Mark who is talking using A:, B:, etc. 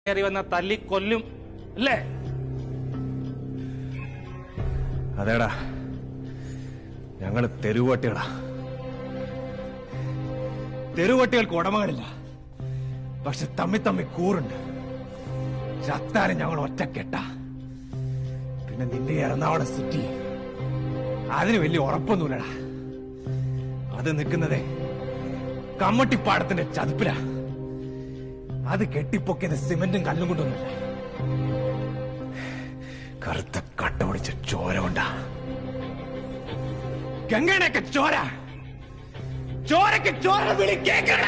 A: കയറി വന്ന തല്ലി കൊല്ലും അല്ലേ?
B: അതേടാ, ഞങ്ങള് തെരുവട്ടികളാ. തെരുവട്ടികൾക്ക് ഉടമകളില്ല, പക്ഷെ തമ്മി കൂറുണ്ട്. ചത്താലും ഞങ്ങൾ ഒറ്റക്കെട്ടാ. പിന്നെ നിന്റെ എറണാകുളം സിറ്റി അതിന് വലിയ ഉറപ്പൊന്നുമില്ലടാ. അത് നിൽക്കുന്നതേ കമ്മട്ടിപ്പാടത്തിന്റെ ചതുപ്പിലാ. അത് കെട്ടിപ്പൊക്കിയത് സിമെന്റും കല്ലും കൊണ്ടൊന്നുമില്ല, കറുത്ത കട്ട പിടിച്ച ചോര കൊണ്ടാ. ഗംഗയുടെയൊക്കെ ചോര, ചോരക്ക് ചോര വിളി കേൾക്കണ.